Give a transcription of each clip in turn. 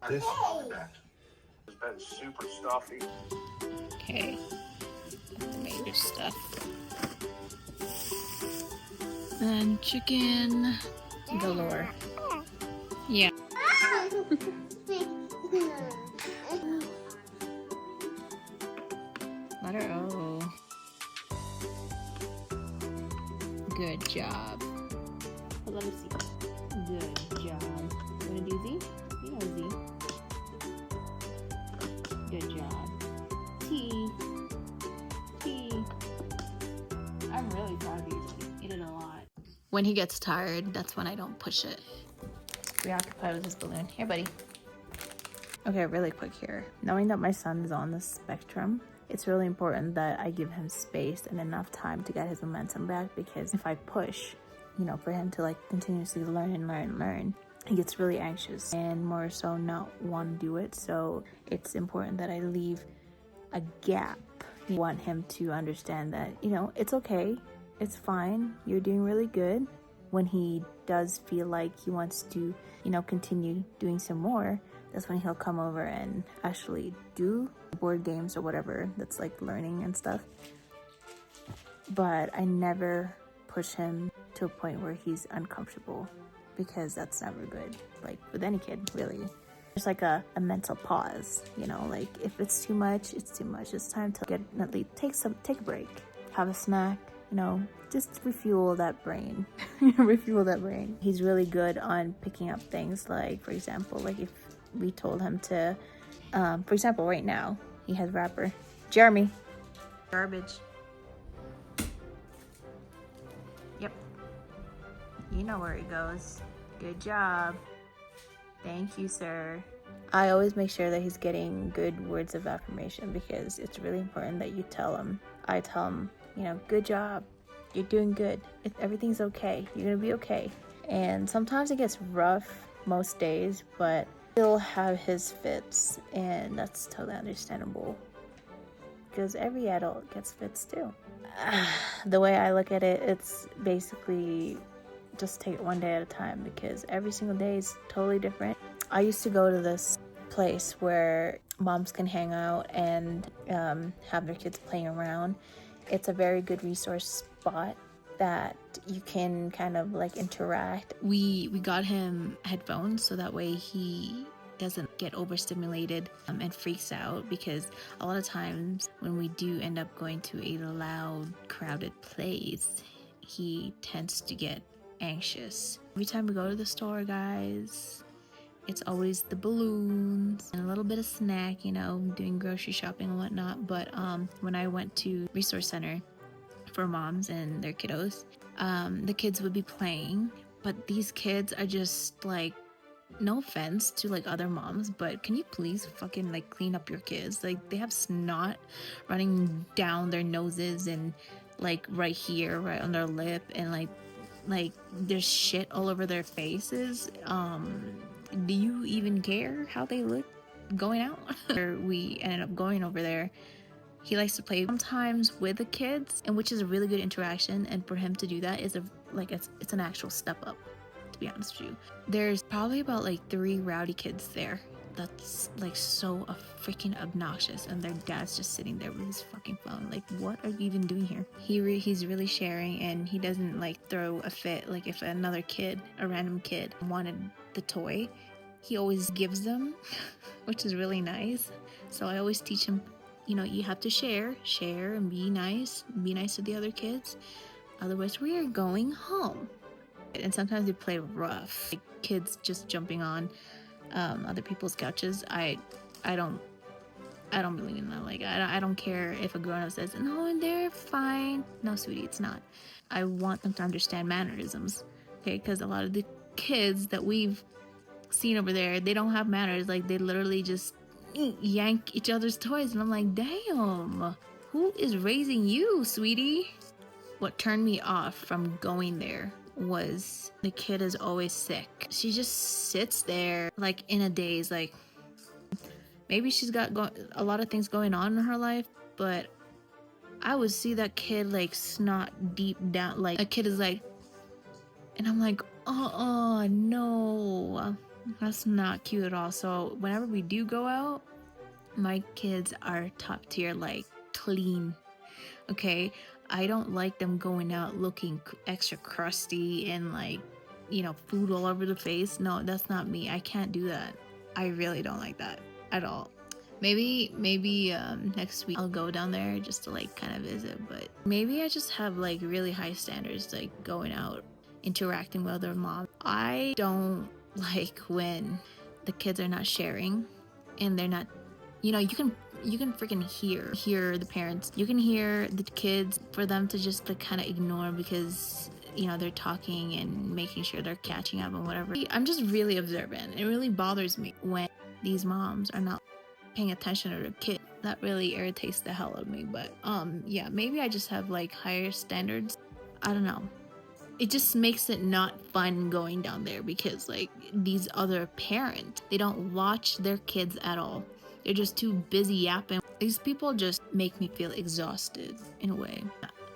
This has been super stuffy. Okay, the major stuff. And chicken galore. Yeah. Letter O. Good job. Let me see. Good job. You wanna do Z? You know Z. Good job. T. T. I'm really proud of you. You did a lot. When he gets tired, that's when I don't push it. Preoccupied with his balloon. Here, buddy. Okay, really quick here. Knowing that my son is on the spectrum, it's really important that I give him space and enough time to get his momentum back, because if I push, you know, for him to like continuously learn, he gets really anxious and more so not want to do it. So it's important that I leave a gap. I want him to understand that, you know, it's okay, it's fine, you're doing really good. When he does feel like he wants to, you know, continue doing some more, that's when he'll come over and actually do board games or whatever that's like learning and stuff. But I never push him to a point where he's uncomfortable, because that's never good, like with any kid really. There's like a mental pause, you know, like if it's too much, it's too much. It's time to get at least take a break, have a snack, you know, just refuel that brain. Refuel that brain. He's really good on picking up things, like for example, like if we told him to for example, right now he has wrapper. Jeremy, garbage. Yep, you know where he goes. Good job. Thank you, sir. I always make sure that he's getting good words of affirmation, because it's really important that you tell him. I tell him, you know, good job, you're doing good, everything's okay, you're gonna be okay. And sometimes it gets rough most days, but he'll have his fits, and that's totally understandable, because every adult gets fits too. The way I look at it, it's basically just take it one day at a time, because every single day is totally different. I used to go to this place where moms can hang out and have their kids playing around. It's a very good resource spot that you can kind of like interact. We got him headphones so that way he doesn't get overstimulated and freaks out, because a lot of times when we do end up going to a loud, crowded place, he tends to get anxious. Every time we go to the store, guys, it's always the balloons and a little bit of snack, you know, doing grocery shopping and whatnot. But when I went to resource center for moms and their kiddos, the kids would be playing, but these kids are just like, no offense to like other moms, but can you please fucking like clean up your kids? Like, they have snot running down their noses and like right here, right on their lip, and like there's shit all over their faces. Do you even care how they look going out? We ended up going over there. He likes to play sometimes with the kids, and which is a really good interaction, and for him to do that is it's an actual step up, to be honest with you. There's probably about like 3 rowdy kids there that's like so freaking obnoxious, and their dad's just sitting there with his fucking phone. Like, what are you even doing here? He's really sharing, and he doesn't like throw a fit. Like, if another kid, a random kid, wanted the toy, he always gives them, which is really nice. So I always teach him, you know, you have to share and be nice to the other kids, otherwise we are going home. And sometimes they play rough, like kids just jumping on other people's couches. I don't believe in that. Like, I don't care if a grown-up says, no, they're fine. No, sweetie, it's not. I want them to understand mannerisms, okay? Because a lot of the kids that we've seen over there, they don't have manners. Like, they literally just yank each other's toys, and I'm like, damn, who is raising you, sweetie? What turned me off from going there was the kid is always sick. She just sits there like in a daze. Like, maybe she's got a lot of things going on in her life, but I would see that kid like snot deep down. Like, a kid is like, and I'm like, no, That's not cute at all. So whenever we do go out, my kids are top tier, like clean. Okay, I don't like them going out looking extra crusty and like, you know, food all over the face. No, that's not me. I can't do that. I really don't like that at all. Maybe next week I'll go down there just to like kind of visit, but maybe I just have like really high standards, like going out, interacting with their mom. I don't like when the kids are not sharing and they're not, you know, you can freaking hear the parents, you can hear the kids, for them to just like kind of ignore because, you know, they're talking and making sure they're catching up and whatever. I'm just really observant. It really bothers me when these moms are not paying attention to their kid. That really irritates the hell out of me. But yeah, maybe I just have like higher standards. I don't know. It just makes it not fun going down there because like these other parents, they don't watch their kids at all. They're just too busy yapping. These people just make me feel exhausted in a way.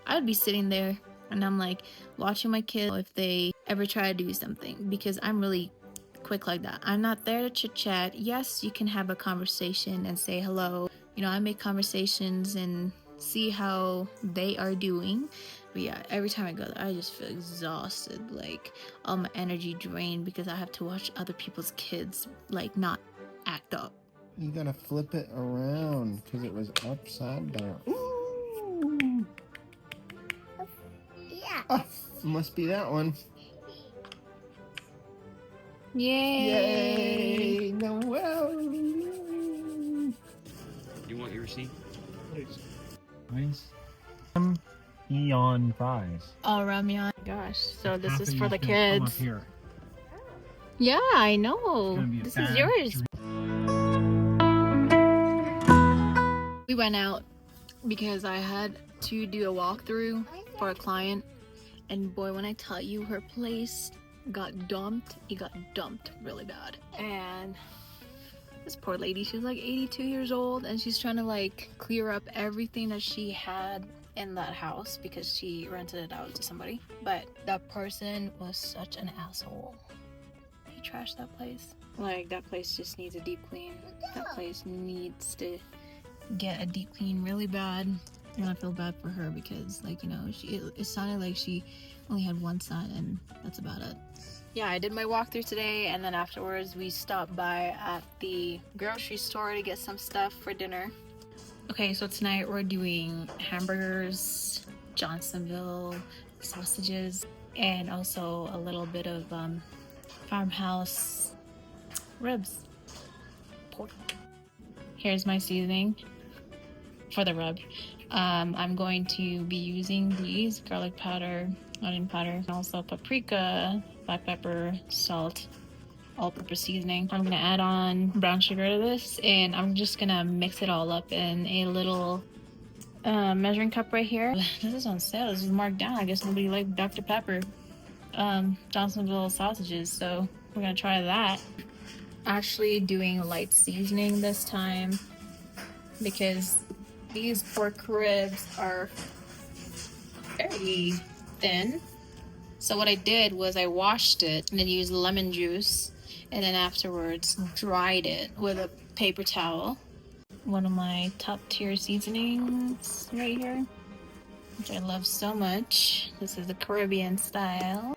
I would be sitting there and I'm like watching my kids if they ever try to do something, because I'm really quick like that. I'm not there to chit chat. Yes, you can have a conversation and say hello. You know, I make conversations and see how they are doing. But yeah, every time I go there, I just feel exhausted, like all my energy drained because I have to watch other people's kids like not act up. You gotta flip it around because it was upside down. Ooh. Yeah. Oh, must be that one. Yay! Yay! Noel! You want your receipt? Please. Nice. Eon fries. Oh, Ramyeon. Gosh, so this is Half of for the you's gonna come up kids. here. Yeah, I It's know. gonna be a This is bad yours. dream. We went out because I had to do a walkthrough for a client, and boy, when I tell you, her place got dumped. It got dumped really bad. And this poor lady, she's like 82 years old, and she's trying to like clear up everything that she had in that house because she rented it out to somebody. But that person was such an asshole. He trashed that place. Like, that place just needs a deep clean. That place needs to get a deep clean really bad. And I feel bad for her because, like, you know, it sounded like she only had one son and that's about it. Yeah, I did my walkthrough today, and then afterwards we stopped by at the grocery store to get some stuff for dinner. Okay, so tonight we're doing hamburgers, Johnsonville sausages, and also a little bit of farmhouse ribs. Pork. Here's my seasoning for the rub. I'm going to be using these: garlic powder, onion powder, and also paprika, black pepper, salt, all-purpose seasoning. I'm gonna add on brown sugar to this, and I'm just gonna mix it all up in a little measuring cup right here. This is on sale. This is marked down. I guess nobody liked Dr. Pepper. Johnsonville sausages, so we're gonna try that. Actually doing light seasoning this time because these pork ribs are very thin. So what I did was I washed it and then used lemon juice, and then afterwards dried it with a paper towel. One of my top tier seasonings right here, which I love so much. This is the Caribbean style.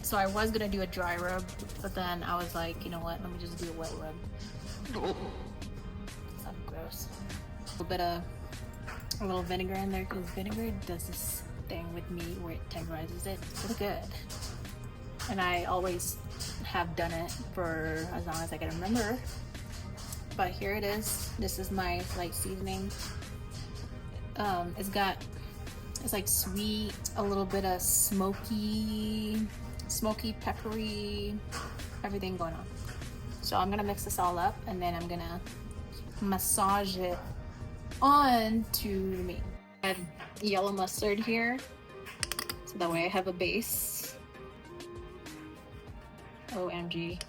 So I was gonna do a dry rub, but then I was like, you know what, let me just do a wet rub. That's gross. A little vinegar in there, because vinegar does this thing with meat where it tenderizes it. It's good. And I always have done it for as long as I can remember. But here it is. This is my light seasoning. It's like sweet, a little bit of smoky, peppery, everything going on. So I'm gonna mix this all up, and then I'm gonna massage it onto the meat. I have yellow mustard here, so that way I have a base. OMG.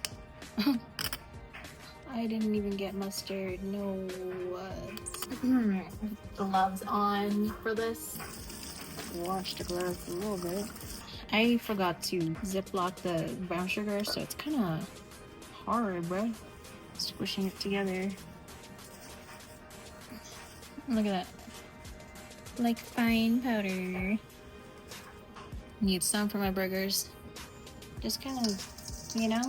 I didn't even get mustard. No. Gloves on for this. Wash the gloves a little bit. I forgot to ziplock the brown sugar, so it's kind of hard, bro. Squishing it together. Look at that. Like fine powder. Need some for my burgers. Just kind of, you know,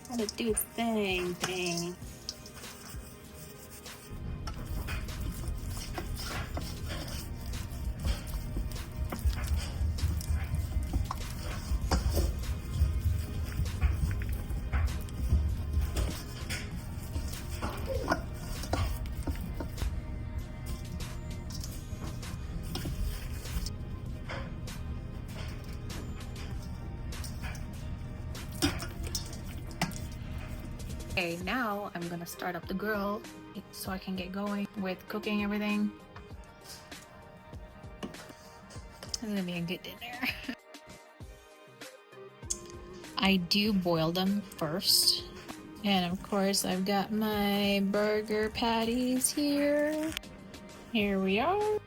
gotta do its thing. Okay, now I'm gonna start up the grill so I can get going with cooking everything. It's gonna be a good dinner. I do boil them first. And of course, I've got my burger patties here. Here we are.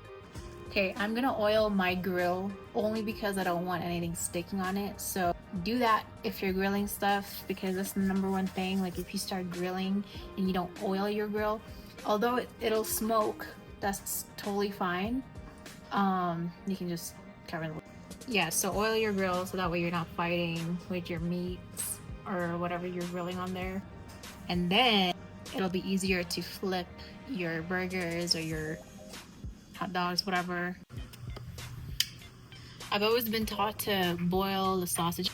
Okay, I'm gonna oil my grill only because I don't want anything sticking on it. So do that if you're grilling stuff, because that's the #1 thing. Like if you start grilling and you don't oil your grill, although it'll smoke, that's totally fine. You can just cover the, yeah, so oil your grill so that way you're not fighting with your meats or whatever you're grilling on there. And then it'll be easier to flip your burgers or your hot dogs, whatever. I've always been taught to boil the sausage.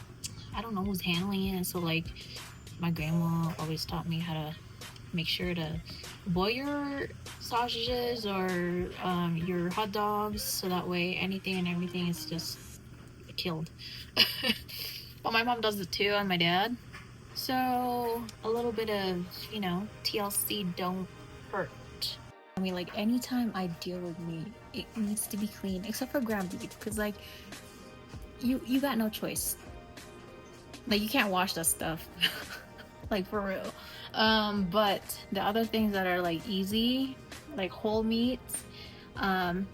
I don't know who's handling it, so like my grandma always taught me how to make sure to boil your sausages or your hot dogs, so that way anything and everything is just killed. But my mom does it too, and my dad. So a little bit of, you know, TLC don't hurt. I mean, like anytime I deal with meat, it needs to be clean, except for ground beef, because like you got no choice. Like you can't wash that stuff. Like for real. But the other things that are like easy, like whole meats,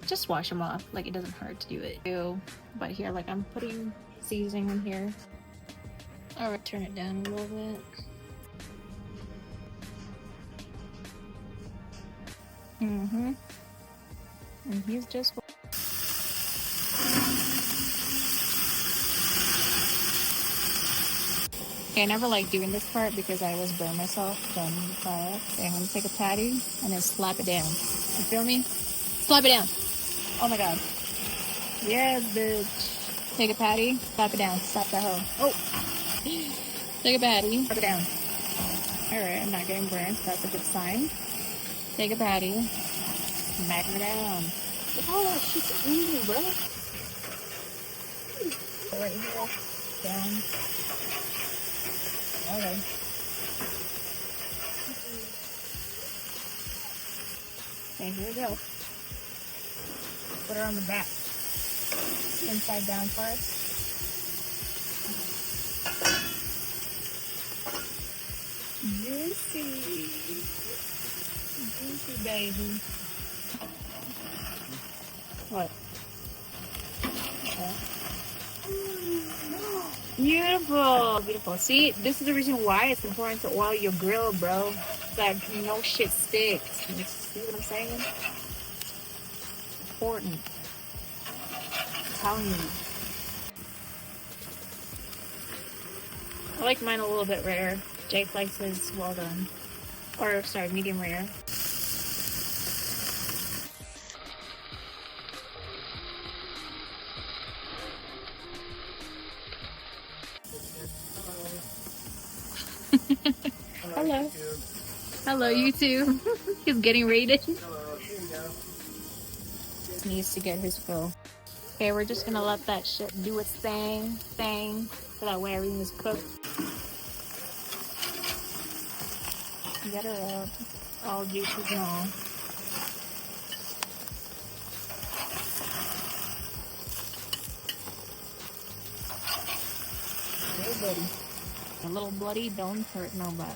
just wash them off. Like it doesn't hurt to do it too. But here, like I'm putting seasoning in here. Alright, turn it down a little bit. And he's just. Okay, I never like doing this part because I always burn myself from the fire. Okay, I'm gonna take a patty and then slap it down. You feel me? Slap it down. Oh my god. Yes, bitch. Take a patty, slap it down. Slap that hoe. Oh. Take a patty, slap it down. Alright, I'm not getting burnt. That's a good sign. Take a patty, smack it down. Look at all that shit's easy, bro. Right here. Down. Okay. Okay, here we go. Put her on the back. Inside down first. Juicy. Juicy, baby. What? Okay. Beautiful, beautiful. See, this is the reason why it's important to oil your grill, bro. That no shit sticks. You see what I'm saying? Important. I'm telling you. I like mine a little bit rare. Jake likes his well done. Or, sorry, medium rare. Hello. Hello, YouTube. He's getting raided. Needs to get his fill. Okay, we're just gonna let that shit do its thing, so that way everything is cooked. Get her up. All juices and all. Hey, buddy. A little bloody don't hurt nobody.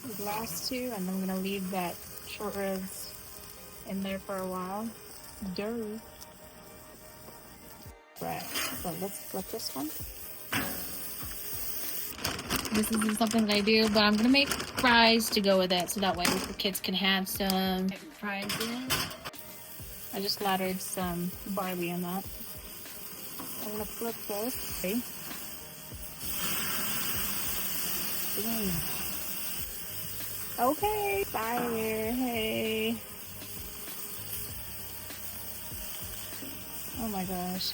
These last two, and I'm gonna leave that short ribs in there for a while. Dirt. bread. So let's flip this one. This isn't something that I do, but I'm gonna make fries to go with it, so that way the kids can have some fries in. I just lattered some Barbie on that. I'm gonna flip this. Okay, fire, hey. Oh my gosh.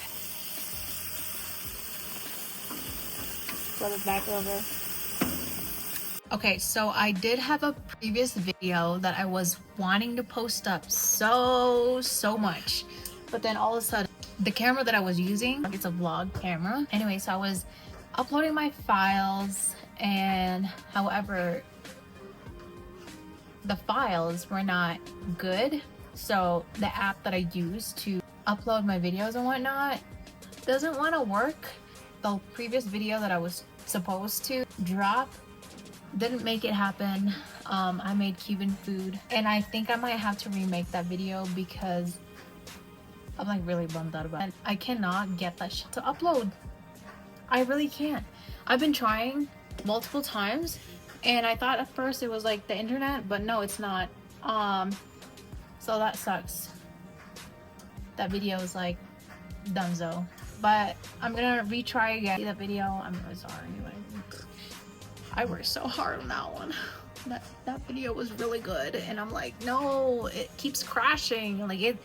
Flip it back over. Okay, so I did have a previous video that I was wanting to post up so much, but then all of a sudden the camera that I was using, it's a vlog camera. Anyway, so I was uploading my files, and however the files were not good, so the app that I use to upload my videos and whatnot doesn't want to work. The previous video that I was supposed to drop didn't make it happen. I made Cuban food, and I think I might have to remake that video because I'm like really bummed out about it. I cannot get that shit to upload. I really can't. I've been trying multiple times, and I thought at first it was like the internet, but no, it's not. So that sucks. That video is like donezo. But I'm gonna retry again that video. I'm really sorry. Anyway, I worked so hard on that one. That video was really good, and I'm like, no, it keeps crashing. Like it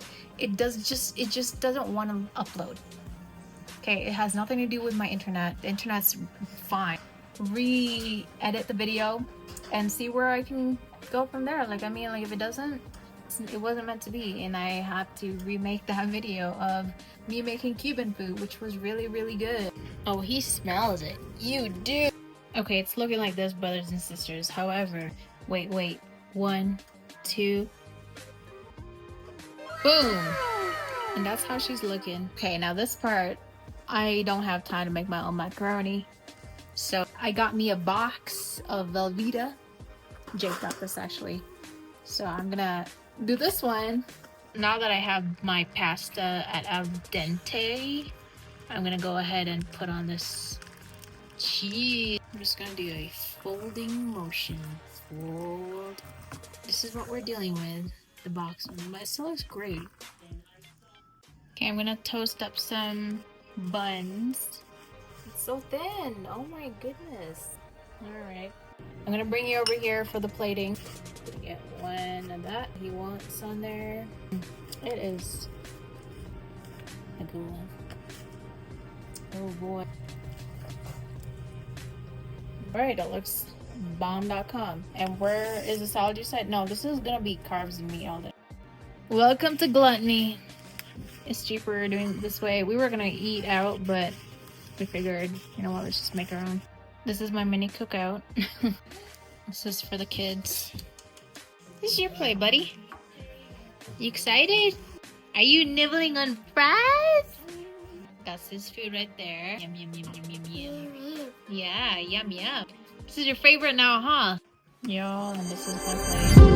just doesn't want to upload. Okay, it has nothing to do with my internet. The internet's fine. Re-edit the video and see where I can go from there. Like, I mean, like if it doesn't, it wasn't meant to be, and I have to remake that video of me making Cuban food, which was really good. Oh, he smells it. You do. Okay, it's looking like this, brothers and sisters. However, wait. 1, 2. Boom. And that's how she's looking. Okay, now this part, I don't have time to make my own macaroni. So I got me a box of Velveeta. Jake got this actually. So I'm gonna do this one. Now that I have my pasta at al dente, I'm gonna go ahead and put on this cheese. I'm just gonna do a folding motion. Fold. This is what we're dealing with. The box, but it still looks great. Okay, I'm gonna toast up some buns. It's so thin. Oh my goodness. Alright. I'm gonna bring you over here for the plating. Get one of that he wants on there. It is a good one. Oh boy. Alright, it looks bomb.com. And where is the salad you said? No, this is gonna be carbs and meat all day. Welcome to gluttony. It's cheaper doing it this way. We were gonna eat out, but we figured, you know what, let's just make our own. This is my mini cookout. This is for the kids. This is your play, buddy. You excited? Are you nibbling on fries? That's his food right there. Yum, yum, yum, yum, yum, yum. Yeah, yum, yum. This is your favorite now, huh? Y'all, and this is my plate.